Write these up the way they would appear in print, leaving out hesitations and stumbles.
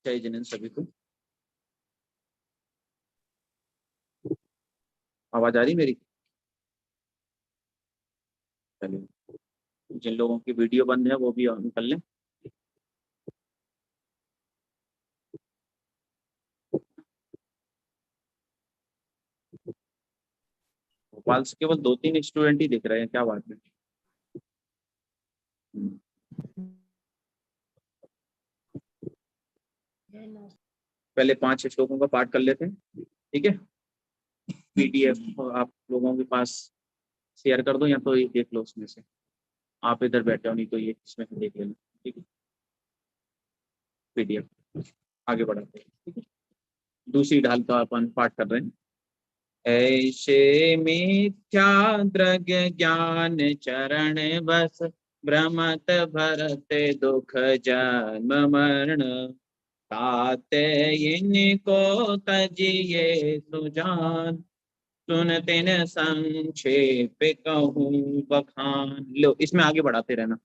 जय जिनेन्द्र सभी को। आवाज आ रही मेरी? चलिए, जिन लोगों की वीडियो बंद है वो भी ऑन कर लें। भोपाल से केवल 2-3 स्टूडेंट ही दिख रहे हैं, क्या बात है। पहले 5 श्लोकों का पाठ कर लेते हैं, ठीक है। पीडीएफ आप लोगों के पास शेयर कर दो, या तो ये देख लो उसमें से। आप इधर बैठे हो, नहीं तो ये इसमें से देख लेना, ठीक है। पीडीएफ आगे बढ़ाते हैं, ठीक है। दूसरी ढाल का अपन पाठ कर रहे हैं। ऐसे मिथ्या द्रग ज्ञान चरण बस, भ्रमत भरत दुख जन्म मरण, ताते इनको तजिए सुजान, सुन तिन संक्षेप कहूँ बखान। लो, इसमें आगे बढ़ाते रहना।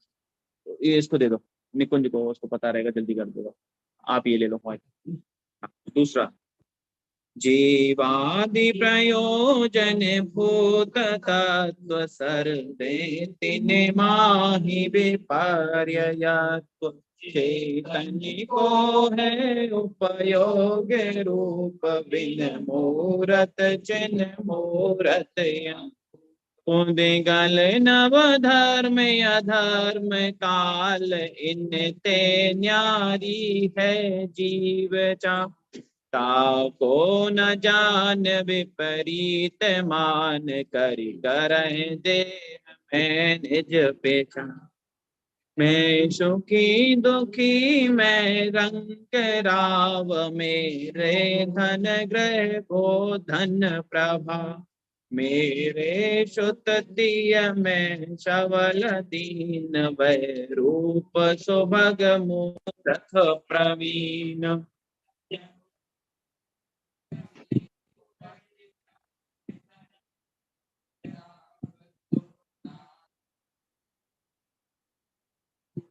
ये इसको दे दो निकुंज को, उसको पता रहेगा, जल्दी कर देगा। आप ये ले लो। दूसरा, जीवादि प्रयोजन भूत तत्व सर्वे तिन माहि विपर्ययत्व, चैतन्य को है उपयोग रूप बिन मूरत चिन्ह मूरत उदिगल नव धर्म अधर्म काल, इनते न्यारी है जीव चा, ताको न जान विपरीत मान, करि करहि देह में निज पेचा, मैं सुखी दुखी मैं रंग राव, मेरे धन ग्रह को धन प्रभा, मेरे सुत दिय में सबल दीन, वै रूप सुभग मूरख प्रवीण।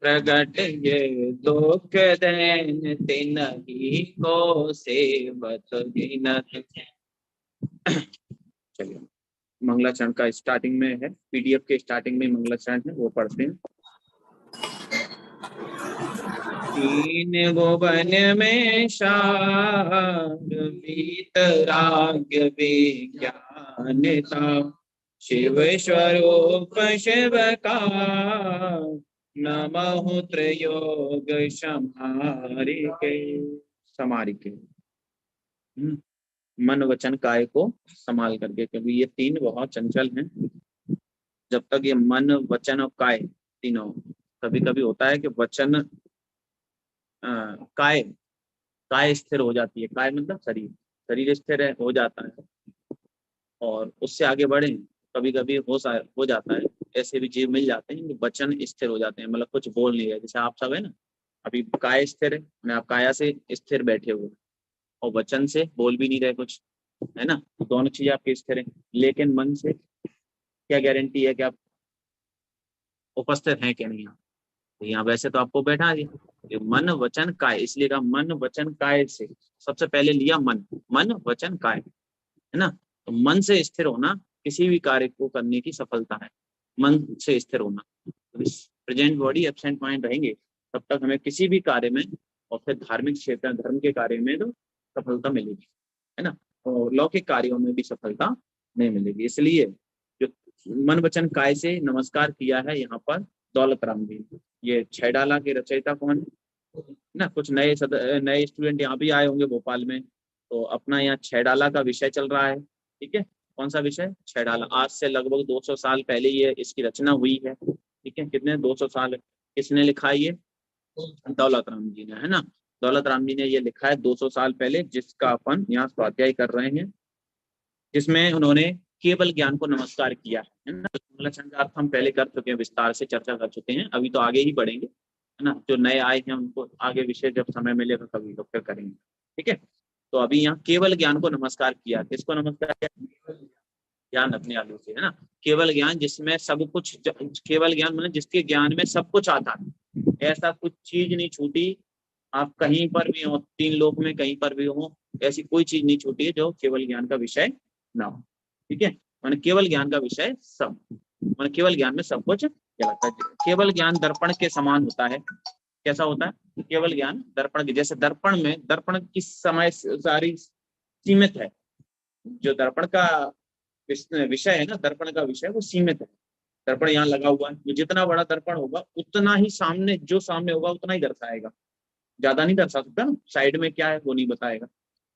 प्रगट ये दुख दैन तिनहि को सेवत गिनत। चलिए, मंगलाचरण का स्टार्टिंग में है, पीडीएफ के स्टार्टिंग में मंगलाचरण है, वो पढ़ते हैं। तीन भुवन में शार, वीतराग विज्ञान था, शिव स्वरूप शिव का, नमः त्रयोग समारिके। मन वचन काय को संभाल करके, क्योंकि ये तीन बहुत चंचल हैं। जब तक ये मन वचन और काय तीनों, कभी कभी होता है कि वचन काय काय स्थिर हो जाती है। काय मतलब शरीर, शरीर स्थिर हो जाता है, और उससे आगे बढ़े कभी कभी हो जाता है। ऐसे भी जीव मिल जाते हैं, वचन स्थिर हो जाते हैं, मतलब कुछ बोल नहीं रहे। जैसे आप सब है ना, अभी काय स्थिर है, मैं आप काया से स्थिर बैठे हुए, और वचन से बोल भी नहीं रहे कुछ, है ना। दोनों चीजें आपके स्थिर है, लेकिन मन से क्या गारंटी है कि आप उपस्थित हैं कि नहीं। तो यहाँ वैसे तो आपको बैठा दिया, मन वचन काय, इसलिए कहा मन वचन काय से। सबसे पहले लिया मन, मन वचन काय, है ना। तो मन से स्थिर होना किसी भी कार्य को करने की सफलता है, मन से स्थिर होना। तो प्रेजेंट बॉडी एब्सेंट माइंड रहेंगे तब तक हमें किसी भी कार्य में, और फिर धार्मिक क्षेत्र धर्म के कार्य में तो सफलता मिलेगी, है ना। और लौकिक कार्यों में भी सफलता नहीं मिलेगी। इसलिए जो मन वचन काय से नमस्कार किया है यहाँ पर दौलत राम जी। ये छैडाला के रचयिता कौन है ना। कुछ नए नए स्टूडेंट यहाँ भी आए होंगे भोपाल में, तो अपना यहाँ छैडाला का विषय चल रहा है, ठीक है। कौन सा विषय? छैडाला। आज से लगभग 200 साल पहले ये इसकी रचना हुई है, ठीक है। कितने? 200 साल। किसने लिखा है ये? दौलत राम जी ने, है ना। दौलत राम जी ने ये लिखा है 200 साल पहले, जिसका अपन यहाँ स्वाध्याय कर रहे हैं, जिसमें उन्होंने केवल ज्ञान को नमस्कार किया है ना। अर्थ हम पहले कर चुके हैं, विस्तार से चर्चा कर चुके हैं, अभी तो आगे ही बढ़ेंगे, है ना। जो नए आए हैं उनको आगे विषय जब समय मिलेगा कभी तो फिर करेंगे, ठीक है। तो अभी यहाँ केवल ज्ञान को नमस्कार किया। किसको नमस्कार किया? ज्ञान अपने आलू से, है ना। केवल ज्ञान जिसमें सब कुछ, केवल ज्ञान मतलब जिसके ज्ञान में सब कुछ आता है, ऐसा कुछ चीज नहीं छूटी आप कहीं पर भी हो, 3 लोक में कहीं पर भी हो, ऐसी कोई चीज नहीं छूटी है जो केवल ज्ञान का विषय ना हो। ठीक है, मैंने केवल ज्ञान का विषय सब, मैंने केवल ज्ञान में सब कुछ कहलाता है। केवल ज्ञान दर्पण के समान होता है। कैसा होता है? केवल ज्ञान दर्पण के जैसे, दर्पण में, दर्पण की समय सारी सीमित है। जो दर्पण का विषय है ना, दर्पण का विषय वो सीमित है। दर्पण यहाँ लगा हुआ है, तो जितना बड़ा दर्पण होगा उतना ही सामने, जो सामने होगा उतना ही दर्शाएगा, ज्यादा नहीं दर्शा सकता ना, साइड में क्या है वो नहीं बताएगा।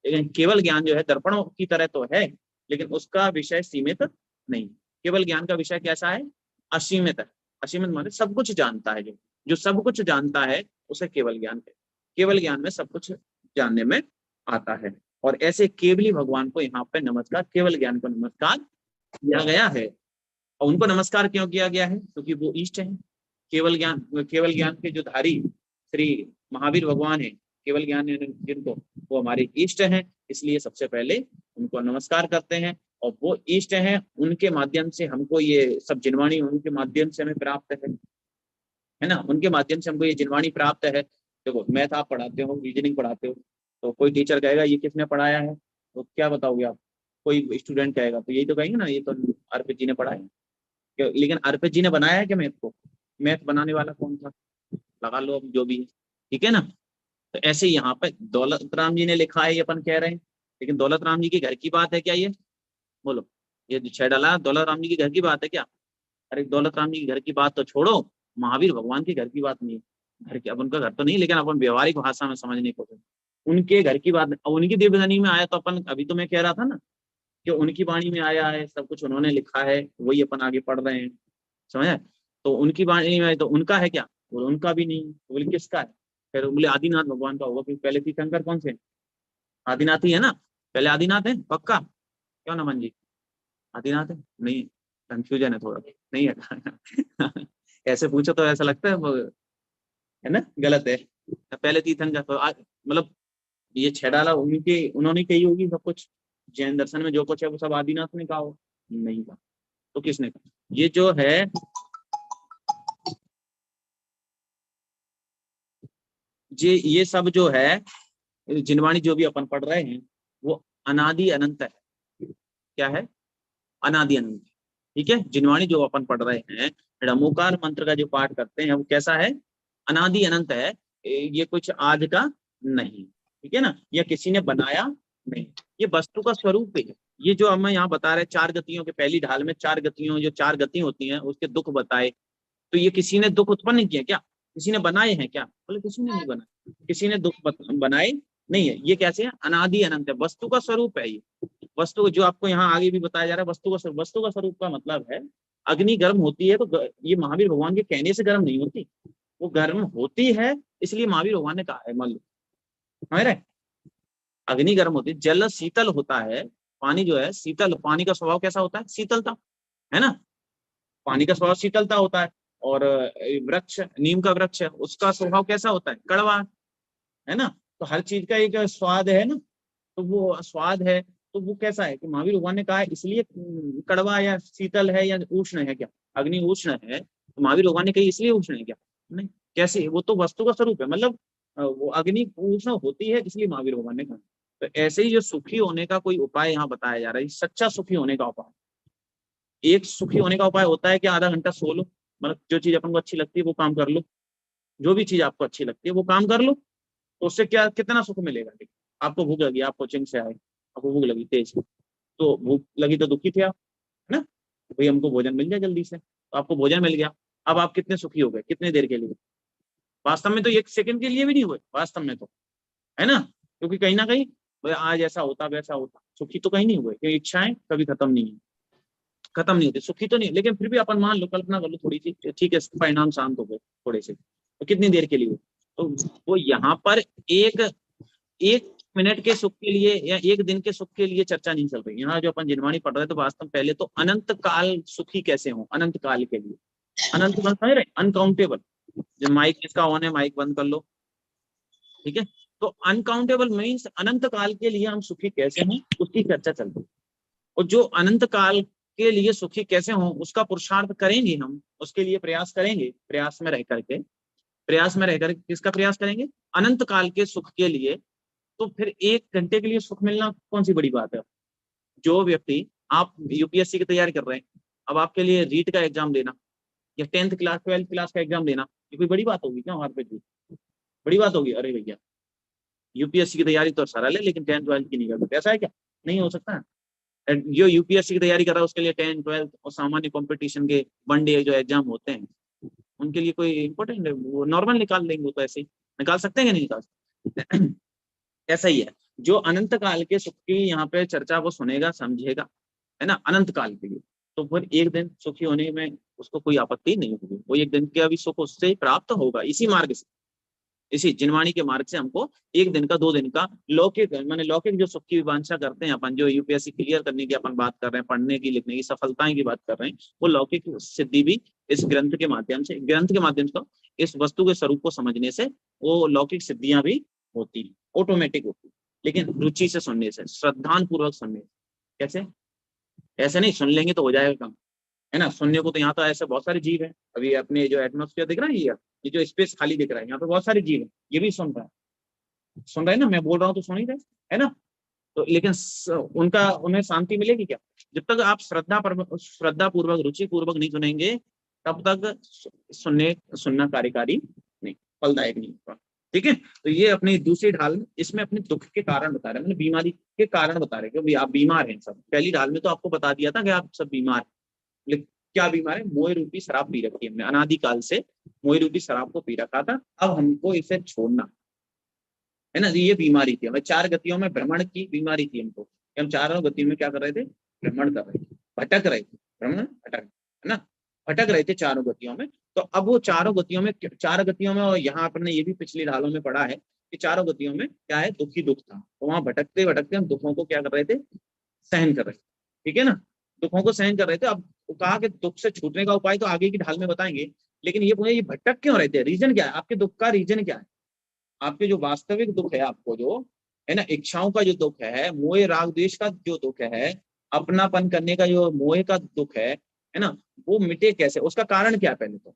लेकिन केवल ज्ञान जो है दर्पण की तरह तो है, लेकिन उसका विषय सीमित नहीं। केवल ज्ञान का विषय कैसा है? असीमित है। असीमित माने सब कुछ जानता है, जो सब कुछ जानता है उसे केवल ज्ञान है। केवल ज्ञान में सब कुछ जानने में आता है। और ऐसे केवली भगवान को यहाँ पे नमस्कार, केवल ज्ञान को नमस्कार किया गया है। और उनको नमस्कार क्यों किया गया है? क्योंकि वो इष्ट है। केवल ज्ञान के जो धारी श्री महावीर भगवान है, केवल ज्ञान जिनको, वो हमारे इष्ट हैं, इसलिए सबसे पहले उनको नमस्कार करते हैं। और वो इष्ट हैं, उनके माध्यम से हमको ये सब जिनवाणी, उनके माध्यम से हमें प्राप्त है ना, उनके माध्यम से हमको ये जिनवाणी प्राप्त है। देखो, मैथ आप पढ़ाते हो, रीजनिंग पढ़ाते हो, तो कोई टीचर कहेगा ये किसने पढ़ाया है, तो क्या बताओगे आप? कोई स्टूडेंट कहेगा तो यही तो कहेंगे ना, ये तो अर्पित जी ने पढ़ाया। लेकिन अर्पित जी ने बनाया है क्या मैथ को? मैथ बनाने वाला कौन था? लगा लो अब जो भी है। ठीक है ना। तो ऐसे यहाँ पे दौलत राम जी ने लिखा है, ये अपन कह रहे हैं, लेकिन दौलत राम जी के घर की बात है क्या ये? बोलो, ये जो छह डाला दौलत राम जी के घर की बात है क्या? अरे दौलत राम जी के घर की बात तो छोड़ो, महावीर भगवान के घर की बात नहीं है। घर की, अब उनका घर तो नहीं, लेकिन अपन व्यवहारिक भाषा में समझने को, उनके घर की बात, उनकी देवधनी में आया तो अपन, अभी तो मैं कह रहा था ना कि उनकी वाणी में आया है, सब कुछ उन्होंने लिखा है, वही अपन आगे पढ़ रहे हैं। समझ? तो उनकी वाणी में तो उनका है क्या? बोले उनका भी नहीं। बोले किसका है? फिर बोले आदिनाथ भगवान का होगा, क्योंकि पहले तीर्थंकर कौन से? आदिनाथ ही है ना। पहले आदिनाथ है पक्का? क्यों नमन जी? आदिनाथ है? नहीं, कंफ्यूजन है थोड़ा, नहीं है। ऐसे पूछो तो ऐसा लगता है ना, गलत है। पहले तीर्थंकर तो मतलब ये छह डाला उनके, उन्होंने कही होगी सब कुछ। जैन दर्शन में जो कुछ है वो सब आदिनाथ ने कहा हो? नहीं कहा। तो किसने कहा? ये जो है, ये सब जो है जिनवाणी जो भी अपन पढ़ रहे हैं, वो अनादि अनंत है। क्या है? अनादि अनंत। ठीक है, जिनवाणी जो अपन पढ़ रहे हैं, रमोकार मंत्र का जो पाठ करते हैं, वो कैसा है? अनादि अनंत है। ये कुछ आज का नहीं। ठीक है ना, या किसी ने बनाया नहीं, ये वस्तु का स्वरूप है। ये जो हमें यहाँ बता रहे, चार गतियों के पहली ढाल में चार गतियों, जो चार गति होती हैं उसके दुख बताए, तो ये किसी ने दुख उत्पन्न किया क्या? किसी ने बनाए हैं क्या? बोले किसी ने नहीं बनाए। किसी ने दुख बनाए नहीं है। ये कैसे है? अनादि अनंत है, वस्तु का स्वरूप है ये। वस्तु जो आपको यहाँ आगे भी बताया जा रहा है, वस्तु का स्वरूप। वस्तु का स्वरूप का मतलब है, अग्नि गर्म होती है तो ये महावीर भगवान के कहने से गर्म नहीं होती, वो गर्म होती है, इसलिए महावीर भगवान ने कहा है। मान लो हमारे अग्नि गर्म होती है, जल शीतल होता है, पानी जो है शीतल, पानी का स्वभाव कैसा होता है? शीतलता, है ना। पानी का स्वभाव शीतलता होता है। और वृक्ष, नीम का वृक्ष है, उसका स्वभाव कैसा होता है? कड़वा, है ना। तो हर चीज का एक स्वाद है ना, तो वो स्वाद है, तो वो कैसा है कि महावीर भगवान ने कहा है, इसलिए कड़वा या शीतल है या उष्ण है क्या? अग्नि उष्ण है, तो महावीर भगवान ने कही इसलिए उष्ण है क्या? नहीं। कैसे? वो तो वस्तु का स्वरूप है, मतलब वो अग्नि उष्ण होती है, इसलिए महावीर भगवान ने कहा। तो ऐसे ही जो सुखी होने का कोई उपाय यहाँ बताया जा रहा है, सच्चा सुखी होने का उपाय, एक सुखी होने का उपाय होता है कि आधा घंटा सो लो, मतलब जो चीज अपन को अच्छी लगती है वो काम कर लो, जो भी चीज आपको अच्छी लगती है वो काम कर लो, तो उससे क्या, कितना सुख मिलेगा? आपको भूख लगी, आप कोचिंग से आए, आपको भूख लगी तेज, तो भूख लगी तो दुखी थे आप, है ना। तो भाई हमको भोजन मिल जाए जल्दी से, तो आपको भोजन मिल गया। अब आप कितने सुखी हो गए? कितने देर के लिए? वास्तव में तो एक सेकंड के लिए भी नहीं हुए वास्तव में तो, है ना। क्योंकि कहीं ना कहीं भाई आज ऐसा होता वैसा होता, सुखी तो कहीं नहीं हुए, क्योंकि इच्छाएं कभी खत्म नहीं है, खत्म नहीं होती, सुखी तो नहीं। लेकिन फिर भी अपन मान लो, कल्पना कर लो थोड़ी सी, ठीक है परिणाम शांत हो गए थोड़े से, तो कितनी देर के लिए हुए? तो वो यहाँ पर एक एक मिनट के सुख के लिए या एक दिन के सुख के लिए चर्चा नहीं चल रही। यहाँ जो अपन जिनवाणी पढ़ रहे थे, वास्तव पहले तो अनंत काल सुखी कैसे हो, अनंत काल के लिए। अनंत काल समझ रहे? अनकाउंटेबल। जो माइक जिसका ऑन है माइक बंद कर लो। ठीक है, तो अनकाउंटेबल मीन्स अनंत काल के लिए हम सुखी कैसे हों, उसकी चर्चा चल रही है। और जो अनंत काल के लिए सुखी कैसे हों उसका पुरुषार्थ करेंगे हम, उसके लिए प्रयास करेंगे, प्रयास में रह करके, प्रयास में रहकर किसका प्रयास करेंगे? अनंत काल के सुख के लिए। तो फिर 1 घंटे के लिए सुख मिलना कौन सी बड़ी बात है? जो व्यक्ति, आप यूपीएससी की तैयारी कर रहे हैं, अब आपके लिए रीट का एग्जाम देना या 10th क्लास 12th क्लास का एग्जाम देना, ये कोई बड़ी बात होगी क्या? वहां पे बड़ी बात होगी? अरे भैया, यूपीएससी की तैयारी तो सरल है, लेकिन 10th 12th की नहीं कर सकते, ऐसा है क्या? नहीं हो सकता है। जो यूपीएससी की तैयारी कर रहा है उसके लिए 10th 12th और सामान्य कंपटीशन के 1 डे जो एग्जाम होते हैं, उनके लिए कोई इंपॉर्टेंट है? वो नॉर्मल निकाल लेंगे, वो तो ऐसे ही निकाल सकते हैं कि नहीं निकाल सकते? ऐसा ही है, जो अनंत काल के सुख की यहाँ पे चर्चा वो सुनेगा, समझेगा, है ना, अनंत काल के लिए, तो फिर 1 दिन सुखी होने में उसको कोई आपत्ति नहीं होगी। वो 1 दिन के अभी सुख उससे प्राप्त होगा, इसी मार्ग से, इसी जिनवाणी के मार्ग से हमको 1 दिन का 2 दिन का लौकिक, माने लौकिक जो सुख की वांछा करते हैं अपन, जो यूपीएससी क्लियर करने की अपन बात कर रहे हैं, पढ़ने की लिखने की सफलताएं की बात कर रहे हैं, वो लौकिक सिद्धि भी इस ग्रंथ के माध्यम से, इस वस्तु के स्वरूप को समझने से वो लौकिक सिद्धियां भी होती है, ऑटोमेटिक होती है, लेकिन रुचि से सुनने से, श्रद्धान पूर्वक सुनने से। कैसे? ऐसे नहीं सुन लेंगे तो हो जाएगा काम, है ना। सुनने को तो यहाँ तो ऐसे बहुत सारे जीव है, अभी अपने जो एटमॉस्फेयर दिख रहा है, ये जो स्पेस खाली दिख रहा है, यहाँ पे बहुत सारे जीव है, ये भी सुन रहा है, सुन रहे हैं ना, मैं बोल रहा हूँ तो सुन ही रहे, है ना। तो लेकिन उन्हें शांति मिलेगी क्या? जब तक आप श्रद्धा पूर्वक, रुचि पूर्वक नहीं सुनेंगे, तब तक सुनना कार्यकारी नहीं, फलदायक नहीं होगा। ठीक है, तो ये अपनी दूसरी ढाल में, इसमें अपने दुख के कारण बता रहे हैं, मतलब बीमारी के कारण बता रहे हैं कि आप बीमार हैं सब। पहली ढाल में तो आपको बता दिया था कि आप सब बीमार हैं, लेकिन क्या बीमार है? मोह रूपी शराब पी रखी है हमने, अनादिकाल से मोह रूपी शराब को पी रखा था, अब हमको इसे छोड़ना है ना। ये बीमारी थी हमें, 4 गतियों में भ्रमण की बीमारी थी हमको, हम चारों गतियों में क्या कर रहे थे? भ्रमण कर रहे थे, भटक रहे थे, भ्रमण भटक, है ना, भटक रहे थे चारों गतियों में। तो अब वो चारों गतियों में, 4 गतियों में, और यहाँ पर ने ये भी पिछली ढालों में पढ़ा है कि चारों गतियों में क्या है? दुख ही दुख था। तो वहां भटकते भटकते हम दुखों को क्या कर रहे थे? सहन कर रहे थे, ठीक है ना, दुखों को सहन कर रहे थे। अब कहा कि दुख से छूटने का उपाय तो आगे की ढाल में बताएंगे, लेकिन ये भटक क्यों रहे थे? रीजन क्या है आपके दुख का? रीजन क्या है? आपके जो वास्तविक दुख है, आपको जो है ना, इच्छाओं का जो दुख है, मोह राग द्वेष का जो दुख है, अपनापन करने का जो मोह का दुख है ना, वो मिटे कैसे? उसका कारण क्या है? पहले तो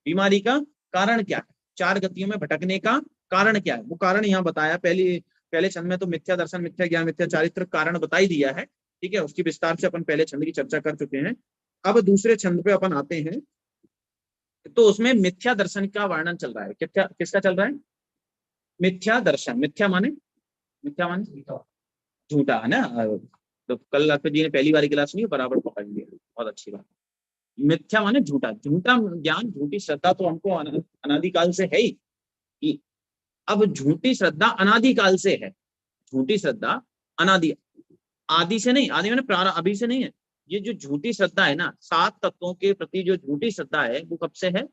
बीमारी का कारण क्या है? 4 गतियों में भटकने का कारण क्या है? वो कारण यहाँ बताया पहले छंद में, तो मिथ्या दर्शन, मिथ्या ज्ञान, मिथ्या चारित्र कारण बता ही दिया है। ठीक है, उसकी विस्तार से अपन पहले छंद की चर्चा कर चुके हैं। अब दूसरे छंद पे अपन आते हैं, तो उसमें मिथ्या दर्शन का वर्णन चल रहा है। किसका चल रहा है? मिथ्या दर्शन। मिथ्या माने झूठा, है ना। तो कल डॉक्टर जी ने पहली बारी क्लास नहीं बराबर पकड़ लिया, बहुत अच्छी बात। मिथ्या माने झूठा, झूठा ज्ञान, झूठी श्रद्धा तो हमको अनादिकाल से है ही। अब झूठी श्रद्धा अनादिकाल से है, झूठी श्रद्धा अनादि, आदि से नहीं, आदि मैंने प्रारंभ, अभी से नहीं है। ये जो झूठी श्रद्धा है ना, 7 तत्वों के प्रति जो झूठी श्रद्धा है, वो कब से है?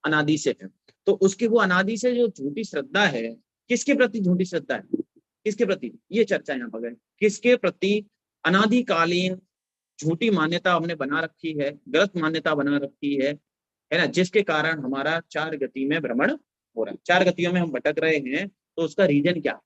अनादि से है। तो उसकी वो अनादि से जो झूठी श्रद्धा है, किसके प्रति झूठी श्रद्धा है? किसके प्रति? ये चर्चा यहाँ पर है, किसके प्रति अनादिकालीन झूठी मान्यता हमने बना रखी है, गलत मान्यता बना रखी है ना, जिसके कारण हमारा 4 गति में भ्रमण हो रहा है, 4 गतियों में हम भटक रहे हैं। तो उसका रीजन क्या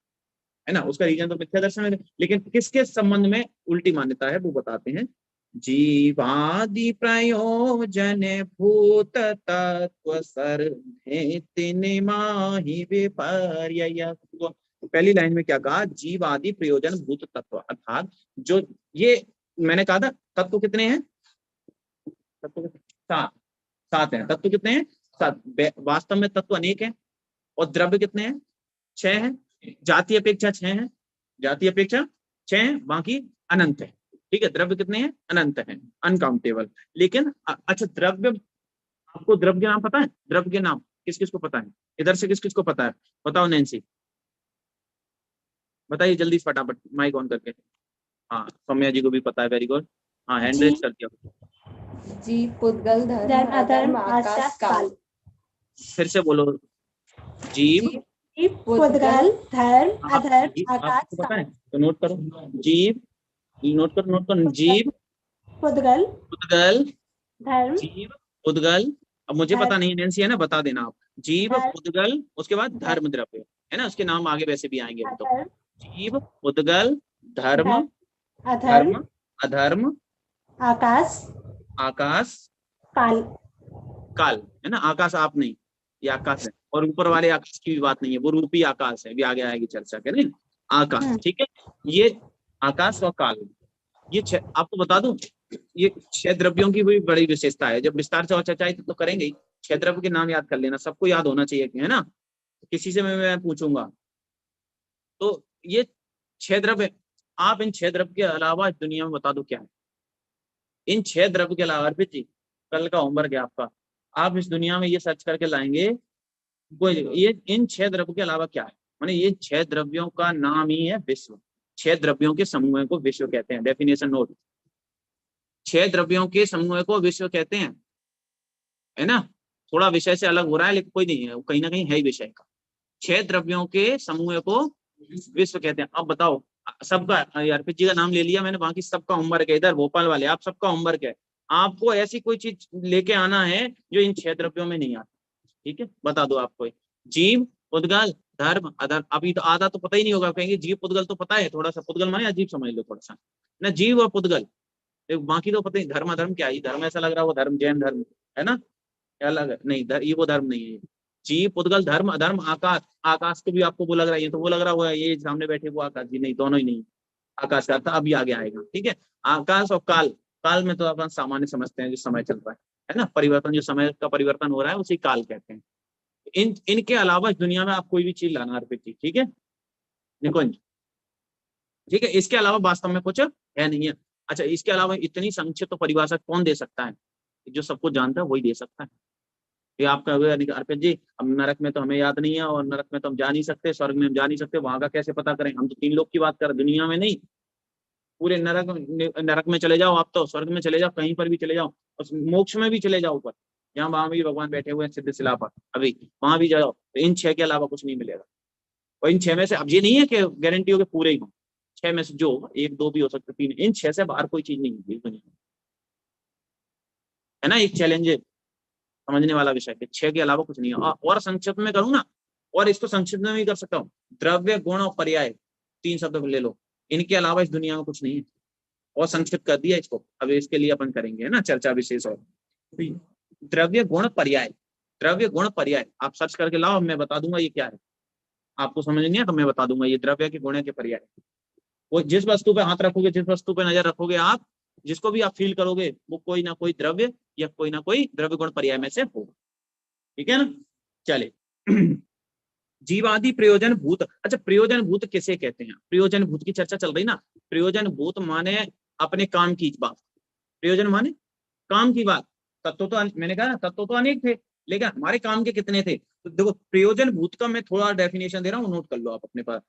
है ना? उसका रीजन तो मिथ्या दर्शन है, लेकिन किसके संबंध में उल्टी मान्यता है वो बताते हैं। जीवादि प्रयोजन भूत तत्व सर्वेति निमाहि विपर्ययत्व। पहली लाइन में क्या कहा? जीव आदि प्रयोजन भूत तत्व, अर्थात जो ये मैंने कहा था, तत्व कितने हैं? तत्व 7 हैं। तत्व कितने हैं? 7। वास्तव में तत्व अनेक है, और द्रव्य कितने हैं? 6 हैं। जाति अपेक्षा 6 हैं, जाति अपेक्षा 6 हैं, बाकी अनंत है। ठीक है, द्रव्य कितने हैं? अनंत हैं, अनकाउंटेबल। लेकिन अच्छा, द्रव्य, आपको द्रव्य के नाम पता है? द्रव्य के नाम किस किस को पता है? इधर से किस किस को पता है? बताओ नैन्सी, बताइए जल्दी फटाफट, माइक ऑन करके। हाँ, सौम्या जी को भी पता है, वेरी गुड। हाँ, हैंड रेज कर दिया। जीव, पुद्गल, धर्म, अधर्म, आकाश, काल। फिर से बोलो। जीव, पुद्गल, धर्म, अधर्म, आकाश, आपको पता है तो नोट करो। जीव, नोट करो। जीव, पुद्गल, धर्म, जीव, पुद्गल। अब मुझे पता नहीं, नैन्सी है ना, बता देना आप। जीव, पुद्गल, उसके बाद धर्म, द्रव्य, है ना, उसके नाम आगे वैसे भी आएंगे। तो जीव, पुद्गल, धर्म, अधर्म, आकाश, काल, है ना। आकाश आप नहीं, ये आकाश है, और ऊपर वाले आकाश की भी बात नहीं है, वो रूपी आकाश है, अभी आगे आएगी चर्चा करें। आकाश, ठीक है, ये आकाश और काल, ये आपको बता दूं, ये 6 द्रव्यों की भी बड़ी विशेषता है। जब विस्तार से और चर्चा तो करेंगे ही। 6 द्रव्य के नाम याद कर लेना, सबको याद होना चाहिए, है ना, किसी से मैं पूछूंगा तो ये 6 द्रव्य, आप इन 6 द्रव्य के अलावा दुनिया में बता दो क्या है। इन 6 द्रव्य के अलावा अर्पित जी, कल का होमवर्क है आपका, आप इस दुनिया में ये सर्च करके लाएंगे कोई, ये इन 6 द्रव्यों के अलावा क्या है, माने ये 6 द्रव्यों का नाम ही है विश्व। 6 द्रव्यों के समूह को विश्व कहते हैं, डेफिनेशन नोट, 6 द्रव्यों के समूह को विश्व कहते हैं, है ना। थोड़ा विषय से अलग हो रहा है लेकिन कोई नहीं है, कहीं ना कहीं है ही विषय का। 6 द्रव्यों के समूह को विश्व कहते हैं। अब बताओ, सबका अर्पित जी का नाम ले लिया मैंने, बाकी सबका होमवर्क है, इधर भोपाल वाले आप सबका होमवर्क है, आपको ऐसी कोई चीज लेके आना है जो इन 6 द्रव्यों में नहीं आती, ठीक है, बता दो आपको। जीव, पुद्गल, धर्म, अधर्म, अभी तो आधा तो पता ही नहीं होगा, कहेंगे जीव पुद्गल तो पता है, थोड़ा सा पुद्गल माने अजीब समझ लो थोड़ा सा ना, जीव और पुद्गल, बाकी तो पता ही। धर्म अधर्म क्या है, धर्म ऐसा लग रहा है वो धर्म जैन धर्म है ना, अलग नहीं, ये वो धर्म नहीं है। जीव, पुद्गल, धर्म, अधर्म, आकाश, आकाश को भी आपको वो लग रहा है, तो वो लग रहा हुआ ये सामने बैठे वो आकाश जी, नहीं, दोनों ही नहीं, आकाश का अर्थ अभी आगे आएगा, ठीक है। आकाश और काल, काल में तो अपन सामान्य समझते हैं जो समय चल रहा है ना, परिवर्तन, जो समय का परिवर्तन हो रहा है उसी काल कहते हैं। इनके अलावा इस दुनिया में आप कोई भी चीज लाना अर्पित जी, ठीक है निकुंज, ठीक है, इसके अलावा वास्तव में कुछ है नहीं है। अच्छा, इसके अलावा इतनी संक्षिप्त परिभाषा कौन दे सकता है, जो सबको जानता है वही दे सकता है। ये आपका अर्पित जी, अब नरक में तो हमें याद नहीं है, और नरक में तो हम जा नहीं सकते, स्वर्ग में हम जा नहीं सकते, वहां का कैसे पता करें, हम तो 3 लोग की बात कर रहे, दुनिया में नहीं, पूरे नरक में चले जाओ आप, तो स्वर्ग में चले जाओ, कहीं पर भी चले जाओ, और मोक्ष में भी चले जाओ ऊपर, जहाँ वहां भी भगवान बैठे हुए हैं सिद्ध शिला पर, अभी वहां भी जाओ, तो इन 6 के अलावा कुछ नहीं मिलेगा। और इन 6 में से, अब ये नहीं है कि गारंटी हो कि पूरे ही हो, 6 में से जो 1 2 भी हो सकते, 3, इन 6 से बाहर कोई चीज नहीं होगी दुनिया में, है ना, एक चैलेंज है समझने वाला विषय है, 6 के अलावा कुछ नहीं है। और संक्षिप्त में करूँ ना, और इसको संक्षिप्त में भी कर सकता हूँ, द्रव्य, गुण और पर्याय, 3 शब्द ले लो, इनके अलावा इस दुनिया में कुछ नहीं है, और संक्षिप्त कर दिया इसको। अब इसके लिए अपन करेंगे, है ना, चर्चा विशेष। और द्रव्य, गुण, पर्याय, द्रव्य, गुण, पर्याय आप सर्च करके लाओ, मैं बता दूंगा ये क्या है, आपको समझ नहीं है तो मैं बता दूंगा, ये द्रव्य के, गुण के, पर्याय। वो जिस वस्तु पे हाथ रखोगे, जिस वस्तु पे नजर रखोगे आप, जिसको भी आप फील करोगे, वो कोई ना कोई द्रव्य या कोई ना कोई द्रव्य गुण पर्याय में से होगा, ठीक है ना। चले जीवादि प्रयोजन भूत। अच्छा, प्रयोजन भूत किसे कहते हैं, प्रयोजन भूत की चर्चा चल रही ना। प्रयोजन भूत माने अपने काम की बात, प्रयोजन माने काम की बात। तत्व तो मैंने कहा ना, तत्व तो अनेक थे, लेकिन हमारे काम के कितने थे। तो देखो, प्रयोजन भूत का मैं थोड़ा डेफिनेशन दे रहा हूँ, नोट कर लो आप अपने पास।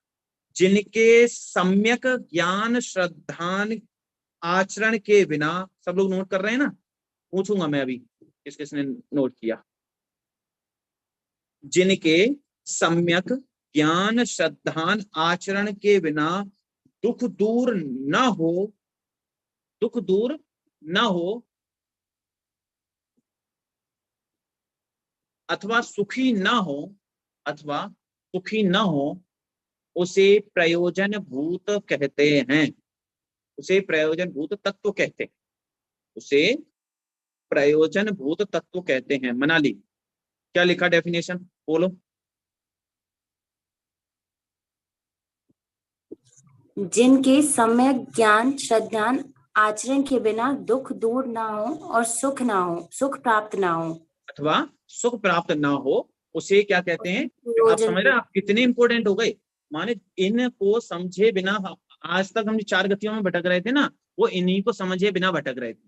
जिनके सम्यक ज्ञान, श्रद्धान, आचरण के बिना, सब लोग नोट कर रहे हैं ना, पूछूंगा मैं अभी किस किसने नोट किया। जिनके सम्यक ज्ञान, श्रद्धान, आचरण के बिना दुख दूर न हो, दुख दूर न हो, अथवा सुखी न हो, अथवा सुखी न हो, उसे प्रयोजन भूत कहते हैं, उसे प्रयोजन भूत तत्व कहते हैं, उसे प्रयोजन भूत तत्व कहते हैं। मनाली क्या लिखा डेफिनेशन, बोलो। जिनके सम्यक ज्ञान, श्रद्धान, आचरण के बिना दुख दूर ना हो और सुख ना हो, सुख प्राप्त ना हो, अथवा सुख प्राप्त ना हो, उसे क्या कहते हैं। आप प्रयोजन समझ रहे हैं आप कितने इंपॉर्टेंट हो गए, माने इनको समझे बिना, आज तक हम 4 गतियों में भटक रहे थे ना, वो इन्हीं को समझे बिना भटक रहे थे।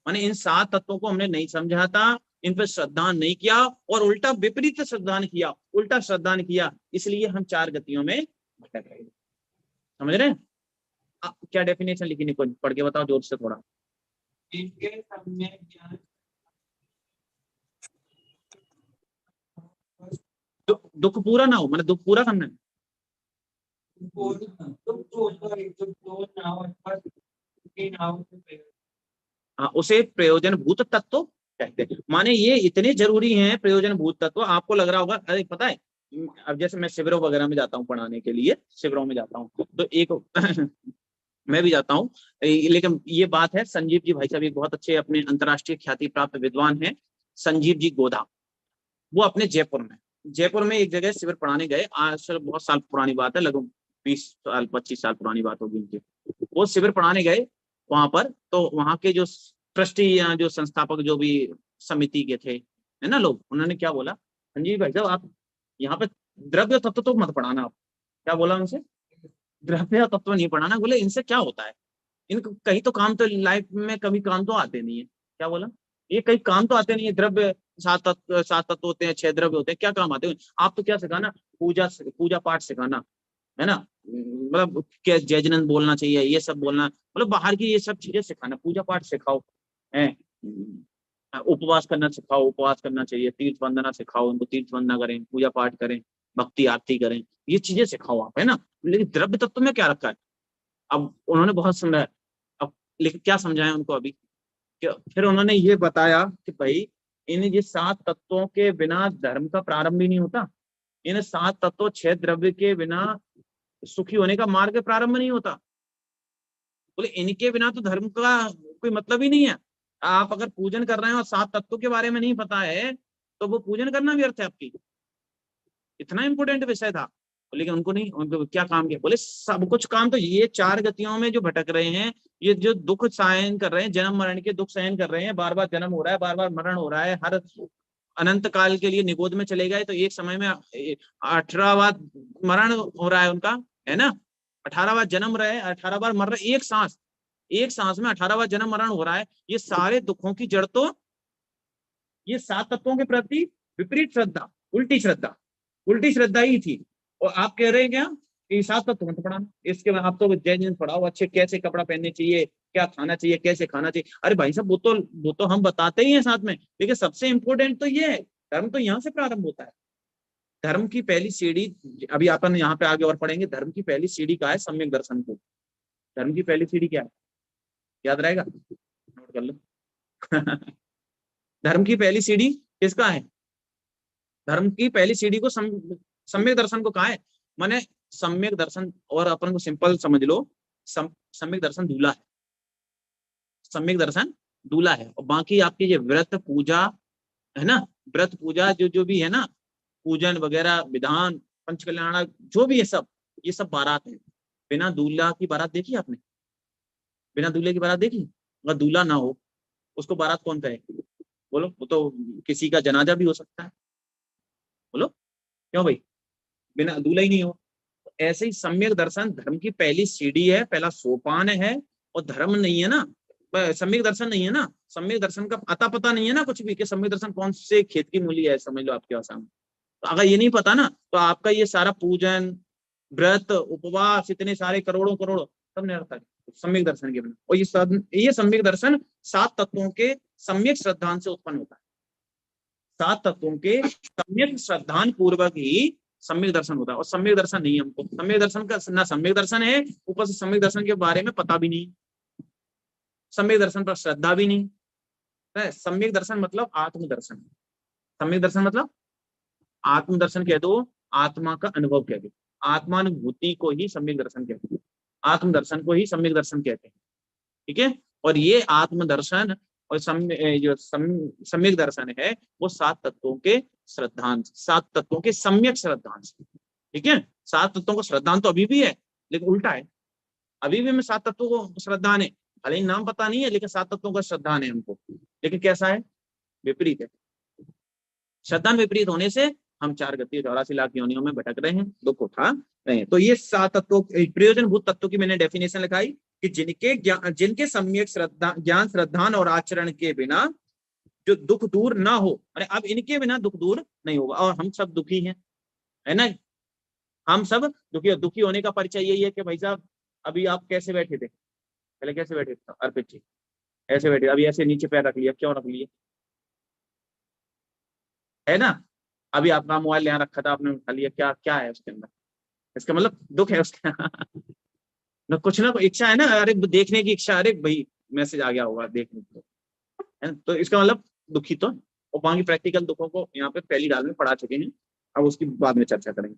माने इन 7 तत्वों को हमने नहीं समझा था, इन पर श्रद्धान नहीं किया, और उल्टा विपरीत श्रद्धान किया, उल्टा श्रद्धान किया, इसलिए हम 4 गतियों में भटक रहे थे। समझ रहे हैं। क्या डेफिनेशन लिखी निकुंज, पढ़ के बताओ जोर से थोड़ा। इनके सम्यक ज्ञान, दुख पूरा ना हो, मतलब दुख पूरा करना है। हाँ, उसे प्रयोजन भूत तत्व कहते हैं। माने ये इतने जरूरी हैं प्रयोजन भूत तत्व, आपको लग रहा होगा अरे पता है, अब जैसे मैं शिविरों वगैरह में जाता हूँ पढ़ाने के लिए, शिविरों में जाता हूँ तो एक मैं भी जाता हूँ, लेकिन ये बात है, संजीव जी भाई साहब एक बहुत अच्छे अपने अंतर्राष्ट्रीय ख्याति प्राप्त विद्वान हैं, संजीव जी गोधा, वो अपने जयपुर में एक जगह शिविर पढ़ाने गए। आज से बहुत साल पुरानी बात है, लगभग 20 साल 25 साल पुरानी बात होगी उनकी। वो शिविर पढ़ाने गए वहां पर, तो वहां के जो ट्रस्टी या जो संस्थापक जो भी समिति के थे, है ना, लोग, उन्होंने क्या बोला, संजीव भाई साहब आप यहाँ पे द्रव्य तत्व तो मत पढ़ाना। आप क्या बोला उनसे, द्रव्य तत्व नहीं पढ़ाना। बोले इनसे क्या होता है, इनको कहीं तो काम तो लाइफ में कभी काम तो आते नहीं है। क्या बोला, ये कहीं काम तो आते नहीं है। द्रव्य 7 तत्व होते हैं, 6 द्रव्य होते हैं, क्या काम आते हैं। आप तो क्या सिखाना, पूजा पाठ सिखाना, है ना, मतलब क्या जयजनन बोलना चाहिए, ये सब बोलना, मतलब बाहर की ये सब चीजें सिखाना, पूजा पाठ सिखाओ, है उपवास करना सिखाओ, उपवास करना चाहिए, तीर्थ वंदना सिखाओ, उनको तीर्थ वंदना करें, पूजा पाठ करें, भक्ति आरती करें, ये चीजें सिखाओ आप, है ना। लेकिन द्रव्य तत्व में क्या रखा है। अब उन्होंने बहुत समझाया, अब लेकिन क्या समझाया उनको अभी, फिर उन्होंने ये बताया कि भाई इन ये 7 तत्वों के बिना धर्म का प्रारंभ ही नहीं होता। इन 7 तत्वों 6 द्रव्य के बिना सुखी होने का मार्ग प्रारंभ नहीं होता। बोले इनके बिना तो धर्म का कोई मतलब ही नहीं है। आप अगर पूजन कर रहे हैं और 7 तत्वों के बारे में नहीं पता है तो वो पूजन करना व्यर्थ है आपकी। इतना इंपोर्टेंट विषय था, लेकिन उनको नहीं, उनको क्या काम किया, बोले सब कुछ काम तो ये 4 गतियों में जो भटक रहे हैं, ये जो दुख सहन कर रहे हैं, जन्म मरण के दुख सहन कर रहे हैं, बार बार जन्म हो रहा है, बार बार मरण हो रहा है, हर अनंत काल के लिए निगोद में चले गए तो एक समय में 18 बार मरण हो रहा है उनका, है ना, 18 बार जन्म रहे, 18 बार मर रहे, एक सांस में 18 बार जन्म मरण हो रहा है। ये सारे दुखों की जड़ तो ये 7 तत्वों के प्रति विपरीत श्रद्धा, उल्टी श्रद्धा ही थी। और आप कह रहे हैं क्या कि 7 तत्व मत पढ़ाना, इसके बाद आप तो जय जैन पढ़ाओ, अच्छे कैसे कपड़ा पहनने चाहिए, क्या खाना चाहिए, कैसे खाना चाहिए। अरे भाई साहब वो तो हम बताते ही हैं साथ में, लेकिन सबसे इंपॉर्टेंट तो ये है, धर्म तो यहाँ से प्रारंभ होता है। धर्म की पहली सीढ़ी, अभी अपन यहाँ पे आगे और पढ़ेंगे, धर्म की पहली सीढ़ी का है सम्यक दर्शन को। धर्म की पहली सीढ़ी क्या है, याद रहेगा, नोट कर लो। धर्म की पहली सीढ़ी किसका है, धर्म की पहली सीढ़ी को सम्यक दर्शन को कहा है। माने सम्यक दर्शन, और अपन को सिंपल समझ लो, सम्यक दर्शन दूल्हा है, सम्यक दर्शन दूल्हा है। और बाकी आपके ये व्रत पूजा है ना, व्रत पूजा जो भी है ना, पूजन वगैरह विधान पंचकल्याण जो भी है सब, ये सब बारात है। बिना दूल्हा की बारात देखी आपने, बिना दूल्हे की बारात देखी। अगर दूल्हा ना हो उसको बारात कौन कहे, बोलो, वो तो किसी का जनाजा भी हो सकता है, बोलो क्यों भाई, बिना दूल्हा ही नहीं हो। ऐसे ही सम्यक दर्शन धर्म की पहली सीढ़ी है, पहला सोपान है। और धर्म नहीं है ना, सम्यक दर्शन नहीं है ना, सम्यक दर्शन का अता पता नहीं है ना कुछ भी, कि सम्यक दर्शन कौन से खेत की मूली है, समझ लो आपके आसाम। तो अगर ये नहीं पता ना तो आपका ये सारा पूजन व्रत उपवास इतने सारे करोड़ों सब निरर्थक है सम्यक दर्शन के बिना। और ये सम्यक दर्शन 7 तत्वों के सम्यक श्रद्धान से उत्पन्न होता है। 7 तत्वों के सम्यक श्रद्धान पूर्वक ही सम्यक दर्शन होता है। और सम्यक दर्शन नहीं, हमको सम्यक दर्शन का ना सम्यक दर्शन है, ऊपर से सम्यक दर्शन के बारे में पता भी नहीं, सम्यक दर्शन पर श्रद्धा भी नहीं है। सम्यक दर्शन मतलब आत्मदर्शन, सम्यक दर्शन मतलब आत्मदर्शन कह दो, आत्मा का अनुभव कह दो, आत्मानुभूति को ही सम्यक दर्शन कहते हैं, आत्मदर्शन को ही सम्यक दर्शन कहते हैं। ठीक है, और ये आत्मदर्शन और जो सम्यक दर्शन है वो 7 तत्वों के श्रद्धांश, 7 तत्वों के सम्यक श्रद्धांश। ठीक है, 7 तत्वों को श्रद्धांश तो अभी भी है, लेकिन उल्टा है। अभी भी हमें 7 तत्वों को श्रद्धान है, हालांकि नाम पता नहीं है, लेकिन 7 तत्वों का श्रद्धान है हमको। लेकिन कैसा है, विपरीत है। श्रद्धान विपरीत होने से हम 4 गति 84 लाख योनियों में भटक रहे हैं, दुख उठा रहे हैं। तो ये 7 तत्वों, प्रयोजनभूत तत्वों की मैंने डेफिनेशन लिखाई कि जिनके सम्यक ज्ञान श्रद्धान और आचरण के बिना जो दुख दूर ना हो। अरे अब इनके बिना दुख दूर नहीं होगा, और हम सब दुखी हैं, है ना, हम सब दुखी होने का परिचय यही है कि भाई साहब अभी आप कैसे बैठे थे, पहले कैसे बैठे थे अर्पित जी, ऐसे बैठे, अभी ऐसे नीचे पैर रख लिया, क्यों रख लिए, है ना। अभी आपका मोबाइल यहाँ रखा था, आपने उठा लिया, क्या क्या है उसके अंदर, इसका मतलब दुख है उसके ना कुछ ना कोई इच्छा है ना, अरे देखने की इच्छा, अरे भाई मैसेज आ गया होगा देखने को, है ना, तो इसका मतलब दुखी तो। और बाकी प्रैक्टिकल दुखों को यहाँ पे पहली डाल में पढ़ा चुके हैं, अब उसकी बाद में चर्चा करेंगे।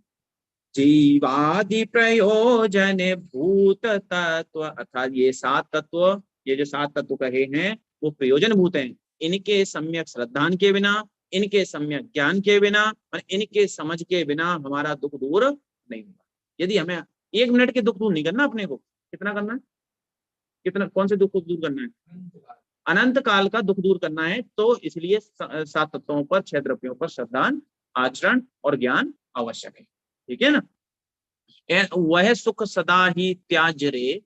जीवादि प्रयोजन भूत तत्व, अर्थात ये 7 तत्व, ये जो 7 तत्व कहे हैं वो प्रयोजन भूत हैं। इनके सम्यक श्रद्धान के बिना इनके सम्यक ज्ञान के बिना और इनके समझ के बिना हमारा दुख दूर नहीं होगा। यदि हमें 1 मिनट के दुख दूर नहीं करना, अपने को कितना करना है, कितना, कौन से दुख को दूर करना है, अनंत काल का दुख दूर करना है। तो इसलिए 7 तत्वों पर, 6 द्रव्यों पर श्रद्धान, आचरण और ज्ञान आवश्यक है। ठीक है ना। वह सुख सदा ही त्याज रे,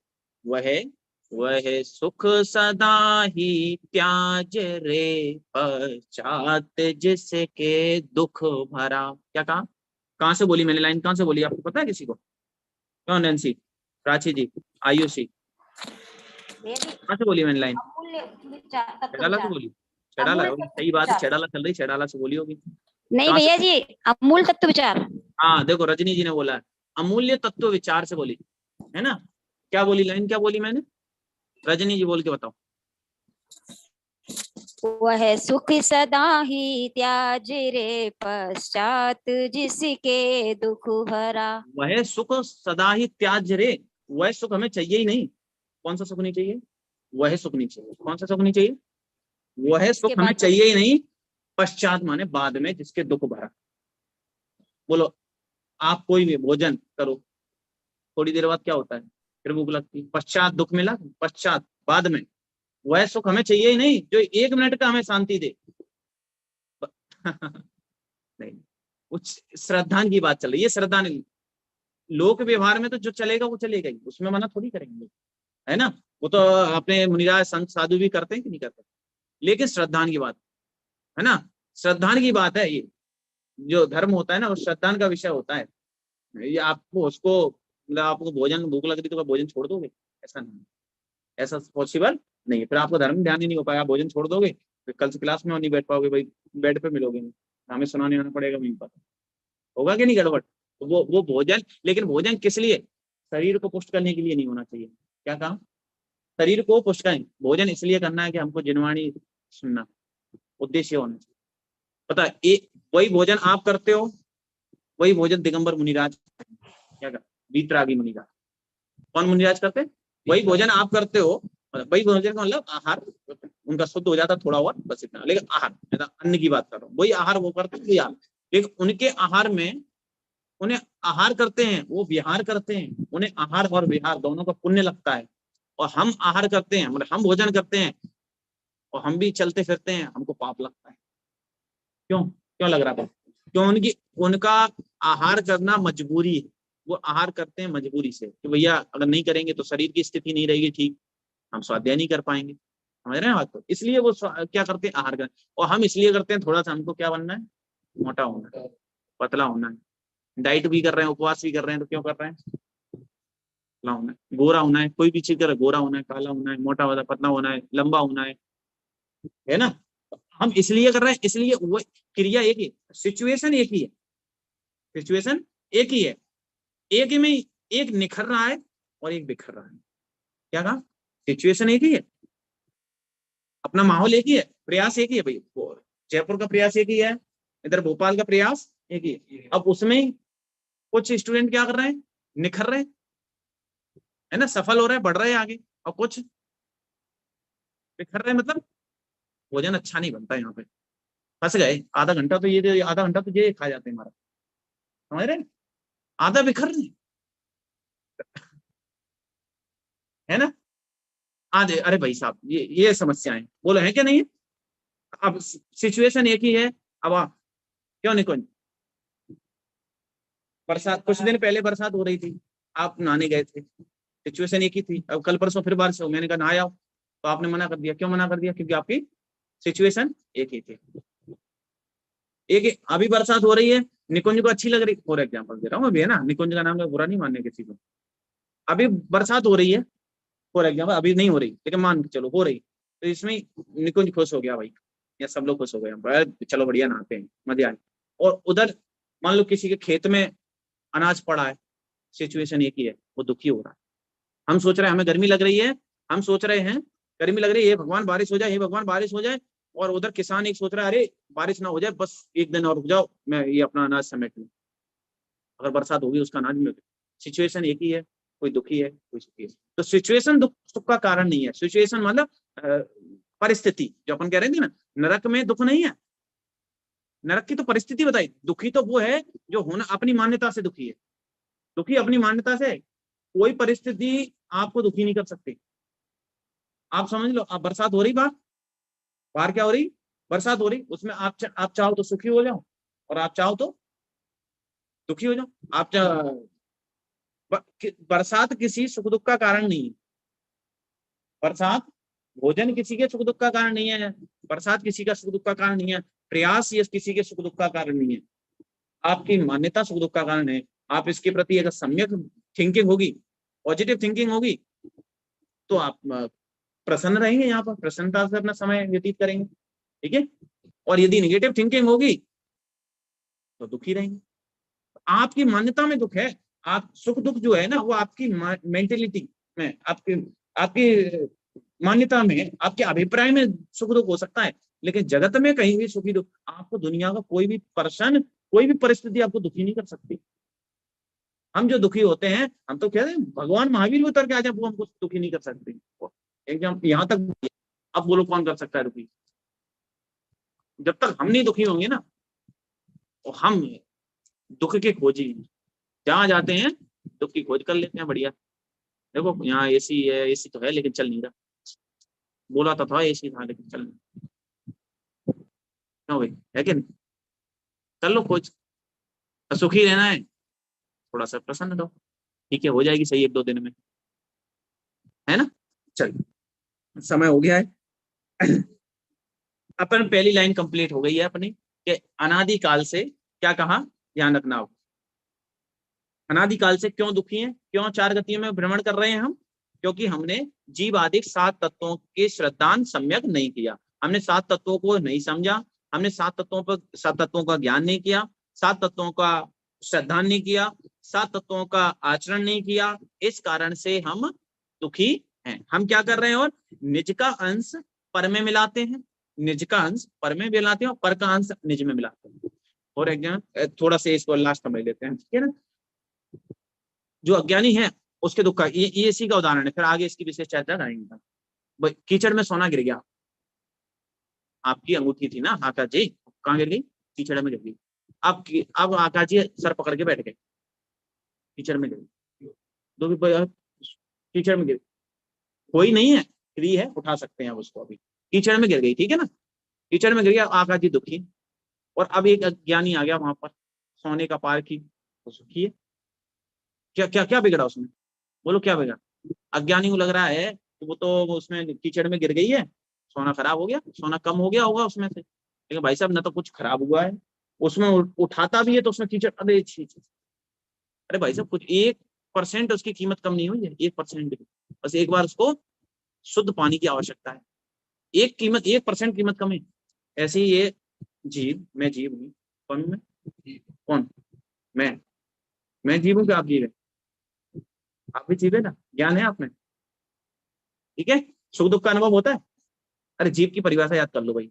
वह सुख सदा ही त्याज रे, पश्चात जिसके दुख भरा। क्या कहा, कहां से बोली मैंने लाइन, कहां से बोली, आपको पता है किसी को? कौन, नैन्सी, प्राची जी, आयुषी, कहां से बोली मैंने लाइन? चैडाला से बोली? चैडाला, सही बात है, चैडाला चल रही, चैडाला से बोली होगी। नहीं भैया जी, अमूल तत्व विचार। हाँ देखो, रजनी जी ने बोला है अमूल्य तत्व विचार से बोली है ना। क्या बोली लाइन, क्या बोली मैंने? रजनी जी बोल के बताओ। वह सुख सदा ही त्याज रे, पश्चात जिसके दुख भरा। वह सुख सदा ही त्याज रे, वह सुख हमें चाहिए ही नहीं। कौन सा सुख नहीं चाहिए? वह सुख नहीं चाहिए। कौन सा सुख नहीं चाहिए? वह सुख हमें चाहिए ही नहीं। पश्चात माने बाद में, जिसके दुख भरा। बोलो, आप कोई भी भोजन करो, थोड़ी देर बाद क्या होता है, फिर भूख लगती है, पश्चात दुख मिला, पश्चात बाद में। वह सुख हमें चाहिए ही नहीं जो 1 मिनट का हमें शांति दे। नहीं, कुछ श्रद्धा की बात चल रही है। श्रद्धा नहीं, लोक व्यवहार में तो जो चलेगा वो चलेगा ही, उसमें मना थोड़ी करेंगे, है ना। वो तो अपने मुनिराज संत साधु भी करते हैं कि नहीं करते, लेकिन श्रद्धान की बात है ना। श्रद्धान की बात है, ये जो धर्म होता है ना, वो श्रद्धान का विषय होता है। ये आपको उसको, मतलब आपको भोजन भूख लग रही तो भोजन छोड़ दोगे? ऐसा नहीं, ऐसा पॉसिबल नहीं है। फिर आपको धर्म में ध्यान ही नहीं हो पाएगा, भोजन छोड़ दोगे, फिर कल से क्लास में नहीं बैठ पाओगे भाई, बेड पे मिलोगे नहीं, हमें सुनाने आना पड़ेगा, नहीं पता होगा कि नहीं गड़बड़। तो वो भोजन, लेकिन भोजन किस लिए? शरीर को पुष्ट करने के लिए नहीं होना चाहिए। क्या कहा? शरीर को पुष्ट करें, भोजन इसलिए करना है कि हमको जिनवाणी सुनना, उद्देश्य होना चाहिए। पता है, वही भोजन आप करते हो, वही भोजन दिगंबर मुनिराज, क्या कर, वीतरागी मुनिराज, कौन मुनिराज करते? वही भोजन आप करते हो, वही भोजन का मतलब आहार उनका शुद्ध हो जाता थोड़ा और, बस इतना। लेकिन आहार, अन्न की बात कर रहा हूँ, वही आहार वो करते हैं, लेकिन उनके आहार में, उन्हें आहार करते हैं, वो विहार करते हैं, उन्हें आहार और विहार दोनों का पुण्य लगता है। और हम आहार करते हैं, मतलब हम भोजन करते हैं और हम भी चलते फिरते हैं, हमको पाप लगता है। क्यों क्यों लग रहा था? क्यों? उनका आहार करना मजबूरी है, वो आहार करते हैं मजबूरी से कि भैया अगर नहीं करेंगे तो शरीर की स्थिति नहीं रहेगी ठीक, हम स्वाध्याय नहीं कर पाएंगे। समझ रहे हैं बात को? इसलिए वो क्या करते हैं, आहार करते हैं। और हम इसलिए करते हैं, थोड़ा सा हमको क्या बनना है, मोटा होना है, पतला होना है, डाइट भी कर रहे हैं, उपवास भी कर रहे हैं, तो क्यों कर रहे हैं? पतला होना है, गोरा होना है, कोई भी चीज कर, गोरा होना है, काला होना है, मोटा होना है, पतला होना है, लंबा होना है ना। हम इसलिए कर रहे हैं, इसलिए वो क्रिया एक ही, सिचुएशन एक ही है, सिचुएशन एक ही है, एक ही में एक निखर रहा है और एक बिखर रहा है। क्या कहा? सिचुएशन एक ही है, अपना माहौल एक ही है, प्रयास एक ही है भाई। जयपुर का प्रयास एक ही है, इधर भोपाल का प्रयास एक ही है। अब उसमें कुछ स्टूडेंट क्या कर रहे हैं, निखर रहे हैं, है ना, सफल हो रहे हैं, बढ़ रहे हैं आगे, और कुछ बिखर रहे हैं। मतलब भोजन अच्छा नहीं बनता यहाँ पे, फंस गए। आधा घंटा तो ये खा जाते हैं हमारा, समझ रहे हैं? आधा बिखर रहे है ना, आधे। अरे भाई साहब, ये समस्याएं बोलो है क्या नहीं है? अब सिचुएशन एक ही है। अब क्यों निकुंज, बरसात, कुछ दिन पहले बरसात हो रही थी, आप नहाने गए थे, सिचुएशन एक ही थी। अब कल परसों फिर बारिश हो, मैंने कहा नहा आओ, तो आपने मना कर दिया। क्यों मना कर दिया? क्योंकि आपकी सिचुएशन एक ही थी। एक अभी बरसात हो रही है, निकुंज को अच्छी लग रही, फॉर एग्जाम्पल दे रहा हूँ अभी, है ना, निकुंज का नाम का बुरा नहीं मानने किसी को। अभी बरसात हो रही है, फॉर एग्जाम्पल, अभी नहीं हो रही लेकिन मान के चलो हो रही, तो इसमें निकुंज खुश हो गया भाई, या सब लोग खुश हो गए, चलो बढ़िया नहाते हैं, मजे आए। और उधर मान लो किसी के खेत में अनाज पड़ा है, सिचुएशन एक ही है, वो दुखी हो रहा है। हम सोच रहे हैं हमें गर्मी लग रही है, हम सोच रहे हैं गर्मी लग रही है, भगवान बारिश हो जाए, हे भगवान बारिश हो जाए। और उधर किसान एक सोच रहा है, अरे बारिश ना हो जाए, बस 1 दिन और रुक जाओ, मैं ये अपना अनाज समेट लूं, अगर बरसात होगी उसका अनाज मिल। सिचुएशन एक ही है, कोई दुखी है कोई सुखी है। तो सिचुएशन दुख सुख का कारण नहीं है। सिचुएशन मतलब परिस्थिति, जो अपन कह रहे थे ना, नरक में दुख नहीं है, नरक की तो परिस्थिति बताई, दुखी तो वो है जो होना अपनी मान्यता से दुखी है। दुखी अपनी मान्यता से, कोई परिस्थिति आपको दुखी नहीं कर सकती। आप समझ लो, आप बरसात हो रही बाहर, बाहर क्या हो रही, बरसात हो रही, उसमें आप चाहो तो सुखी हो जाओ और आप चाहो तो दुखी हो जाओ। बरसात किसी सुख दुख का कारण नहीं है। बरसात भोजन किसी के सुख दुख का कारण नहीं है, बरसात किसी का सुख दुख का कारण नहीं है, प्रयास ये किसी के सुख दुख का कारण नहीं है। आपकी मान्यता सुख दुख का कारण है। आप इसके प्रति अगर सम्यक थिंकिंग होगी, पॉजिटिव थिंकिंग होगी, तो आप प्रसन्न रहेंगे, यहाँ पर प्रसन्नता से अपना समय व्यतीत करेंगे, ठीक है। और यदि नेगेटिव थिंकिंग होगी तो दुखी रहेंगे। आपकी मान्यता में दुख है। आप सुख दुख जो है ना, वो आपकी मेंटेलिटी में, आपकी मान्यता में, आपके अभिप्राय में सुख दुख हो सकता है, लेकिन जगत में कहीं भी सुखी दुख, आपको दुनिया का कोई भी पर्सन, कोई भी परिस्थिति आपको दुखी नहीं कर सकती। हम जो दुखी होते हैं, हम तो कहते हैं भगवान महावीर भी उतर के आ जाए, वो हमको दुखी नहीं कर सकते। एकदम यहाँ तक, अब बोलो कौन कर सकता है दुखी? जब तक हम नहीं दुखी होंगे ना, तो हम दुख के खोजी हैं। जहां जाते हैं दुख की खोज कर लेते हैं। बढ़िया, देखो यहाँ एसी है, एसी तो है लेकिन चल नहीं रहा, बोला तो था एसी था लेकिन चल नहीं, क्यों भाई, है कि नहीं? कर लो खोज, सुखी रहना है, थोड़ा सा प्रसन्न दो, ठीक है, हो जाएगी सही 1-2 दिन में, है ना। चलिए, समय हो गया है। अपन पहली लाइन कंप्लीट हो गई है अपनी, कि अनादिकाल से क्या कहा, ध्यान रखना हो। अनादिकाल से क्यों दुखी हैं, क्यों 4 गतियों में भ्रमण कर रहे हैं हम? क्योंकि हमने जीवादिक 7 तत्वों के श्रद्धान सम्यक नहीं किया। हमने 7 तत्वों को नहीं समझा, हमने 7 तत्वों का ज्ञान नहीं किया, 7 तत्वों का श्रद्धान नहीं किया, 7 तत्वों का आचरण नहीं किया। इस कारण से हम दुखी हैं। हम क्या कर रहे हैं, और निज का अंश पर में मिलाते हैं, निज का अंश पर में मिलाते हैं और पर का अंश निज में मिलाते हैं। और एग्जाम थोड़ा सा इसको लास्ट समझ लेते हैं, ठीक है ना। जो अज्ञानी है उसके दुख का ये इसी का उदाहरण है, फिर आगे इसकी विशेष चर्चा करेंगे। कीचड़ में सोना गिर गया, आपकी अंगूठी थी ना आकाश जी, कहाँ गिर गई? कीचड़ में गिर गई। अब आकाश जी सर पकड़ के बैठ गए, कीचड़ में गिर गई, कीचड़ में गिर, कोई नहीं है, फ्री है, उठा सकते हैं अब उसको। अभी कीचड़ में गिर गई, ठीक है ना, कीचड़ में गिर गया, आकाश जी दुखी। और अब एक अज्ञानी आ गया वहां पर, सोने का पार की, तो सुखी है। क्या क्या क्या बिगड़ा उसमें, बोलो क्या बिगड़ा? अज्ञानी को लग रहा है कि वो तो उसमें कीचड़ में गिर गई है, सोना खराब हो गया, सोना कम हो गया होगा उसमें से। लेकिन भाई साहब, न तो कुछ खराब हुआ है उसमें, उठाता भी है तो उसमें कीचड़, अरे अरे भाई साहब, कुछ 1% उसकी कीमत कम नहीं हुई है, 1%। बस एक बार उसको शुद्ध पानी की आवश्यकता है, 1% कीमत कम है। ऐसे ही ये जीव, मैं जीव हूँ, कौन मैं? कौन? मैं जीव हूँ कि आप जीव है? आप भी जीव है ना, ज्ञान है आप में, ठीक है। सुख दुख का अनुभव होता है। अरे जीव की परिभाषा याद कर लो भाई,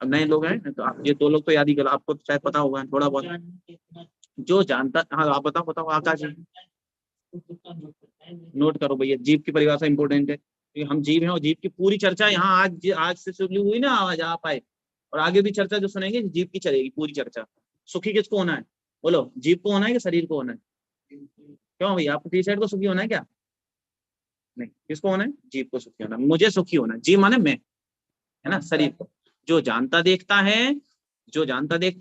अब नए लोग हैं तो आप ये 2 लोग तो याद ही करो, आपको शायद पता होगा थोड़ा बहुत। जो जानता, हाँ आप बताओ आकाश जी, नोट करो भैया, जीव की परिभाषा इंपॉर्टेंट है, क्योंकि हम जीव हैं और जीव की पूरी चर्चा यहाँ आज से शुरू हुई ना, आज आप आए और आगे भी चर्चा जो सुनेंगे जीव की चलेगी पूरी चर्चा। सुखी किसको होना है, बोलो, जीव को होना है कि शरीर को होना है? क्यों भैया, आपको टी-शर्ट को सुखी होना है क्या? नहीं, किसको होना है? जीव को सुखी होना है, मुझे सुखी होना है। जीव माने मैं, है ना, शरीर को। जो जानता देखता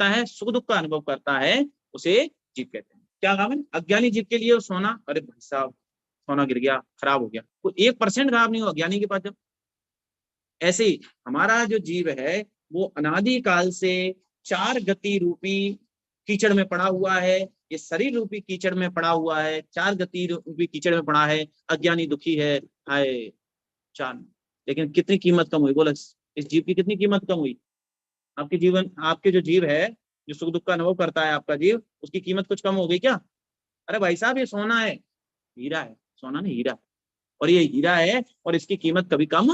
है, सुख दुख का अनुभव करता है, उसे जीव कहते हैं। क्या काम है? अज्ञानी जीव के लिए सोना, अरे भाई साहब सोना गिर गया, खराब हो गया, कोई 1% खराब नहीं हुआ अज्ञानी के पास जब। ऐसे ही हमारा जो जीव है वो अनादिकाल से 4 गति रूपी कीचड़ में पड़ा हुआ है, ये शरीर रूपी कीचड़ में पड़ा हुआ है, 4 गति रूपी कीचड़ में पड़ा है। अज्ञानी दुखी है, हाय 4, लेकिन कितनी कीमत कम हुई, बोला इस जीव की कितनी कीमत कम हुई? आपके जो जीव है, जो सुख दुख का अनुभव करता है आपका जीव, उसकी कीमत कुछ कम हो गई क्या? अरे भाई साहब, ये सोना है, हीरा है, सोना नहीं हीरा, और ये हीरा है और इसकी कीमत कभी कम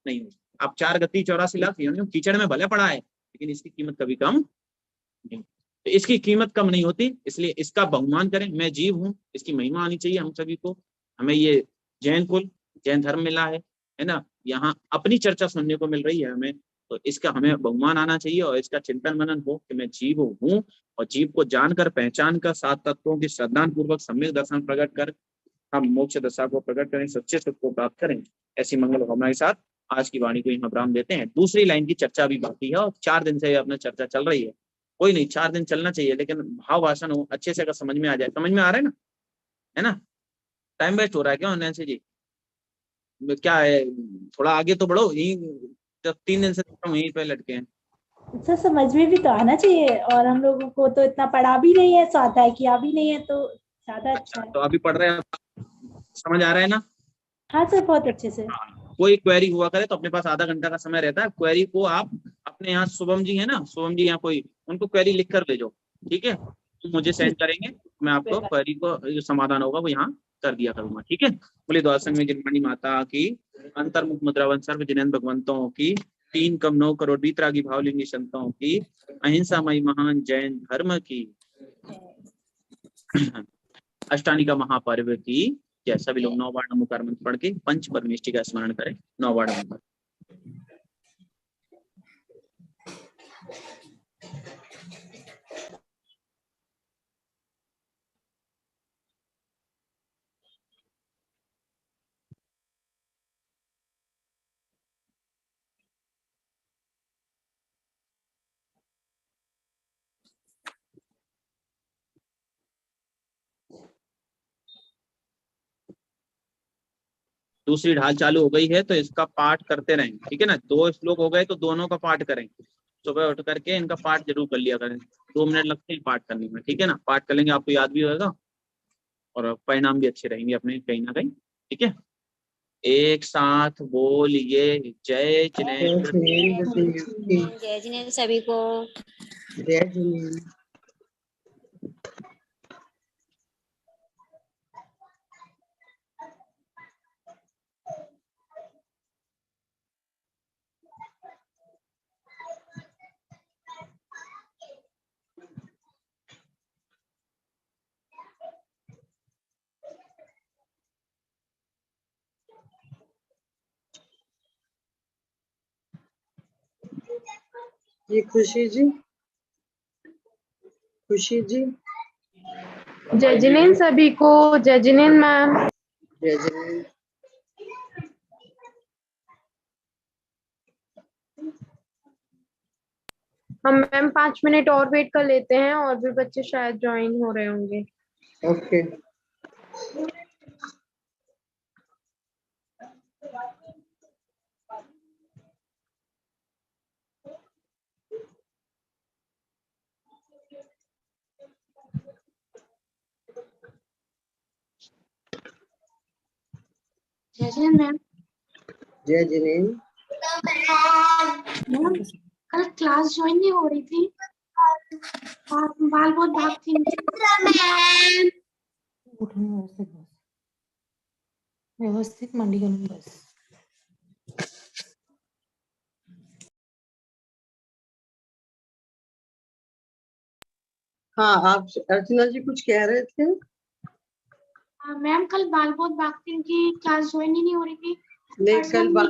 नहीं होगी। आप 4 गति 84 लाख कीचड़ में भले पड़ा है, लेकिन इसकी कीमत कभी कम नहीं, तो इसकी कीमत कम नहीं होती, इसलिए इसका बहुमान करें। मैं जीव हूँ, इसकी महिमा आनी चाहिए हम सभी को। हमें ये जैन धर्म मिला है ना, यहाँ अपनी चर्चा सुनने को मिल रही है हमें, तो इसका हमें बहुमान आना चाहिए और इसका चिंतन मनन हो कि मैं जीव हूँ और जीव को जानकर पहचान कर 7 तत्वों की श्रद्धान पूर्वक सम्यक दर्शन प्रकट कर हम मोक्ष दशा को प्रकट करें, सच्चे सुख को प्राप्त करें। ऐसी मंगल कामना के साथ आज की वाणी को यहाँ विराम देते हैं। दूसरी लाइन की चर्चा भी बाकी है और 4 दिन से अपना चर्चा चल रही है। कोई नहीं, 4 दिन चलना चाहिए, लेकिन भाव भाषण हो अच्छे से, अगर समझ में आ जाए। समझ में आ रहा है ना? है ना? टाइम वेस्ट हो रहा है क्या नैन्सी जी? क्या है, थोड़ा आगे तो बढ़ो। यही जब 3 दिन से यहीं पे लटके हैं। सर समझ में भी तो आना चाहिए, और हम लोगों को तो इतना पढ़ा भी नहीं है, स्वाध्याय किया भी नहीं है, तो ज्यादा अच्छा है। तो अभी पढ़ रहे हैं, समझ आ रहा है ना? हाँ सर, बहुत अच्छे से। कोई क्वेरी हुआ करे तो अपने पास आधा घंटा का समय रहता है। क्वेरी को आप अपने यहाँ शुभम जी है ना, शुभम जी यहाँ कोई, उनको क्वेरी लिख कर भेजो, ठीक है? तो मुझे सेंड करेंगे, मैं आपको क्वेरी को जो समाधान होगा वो यहाँ कर दिया करूंगा, ठीक है? बोले द्वार संघ में जिनवाणी माता की, अंतर्मुख मुद्रावन सर्व जिनेन्द्र भगवंतों की, 3 कम 9 करोड़ बीतरागी भावलिंगी संतों की, अहिंसामयी महान जैन धर्म की, अष्टानिका महापर्व की जय। सभी लोग 9 बार नमोकार मंत्र पढ़ के पंच परमेष्टि का स्मरण करें। 9 बार नमोकार। दूसरी ढाल चालू हो गई है तो इसका पाठ करते रहें, ठीक है ना? 2 श्लोक हो गए तो दोनों का पाठ करें। सुबह उठ करके इनका पाठ जरूर कर लिया करें। 2 मिनट लगते हैं पाठ करने में, ठीक है ना? पाठ कर लेंगे, आपको याद भी होगा और परिणाम भी अच्छे रहेंगे अपने कहीं ना कहीं, ठीक है? एक साथ बोलिए जय जिनेन्द्र। जय जिनेन्द्र सभी को। जय जिनेन्द्र। ये खुशी जी, खुशी जी। जय जिनेन्द्र सभी को। जय जिनेन्द्र मैम। जय जिनेन्द्र। हम मैम 5 मिनट और वेट कर लेते हैं, और भी बच्चे शायद ज्वाइन हो रहे होंगे। ओके। जय जिनेन्द्र मैम। जय जिनेन्द्र। मैम कल क्लास ज्वाइन नहीं हो रही थी, बाल बहुत भागती थी। व्यवस्थित मांडी घालून बस। हाँ, आप अर्चना जी कुछ कह रहे थे? मैम कल बाल बहुत भागती थी, क्लास ज्वाइन ही नहीं हो रही थी। नहीं, कल बाल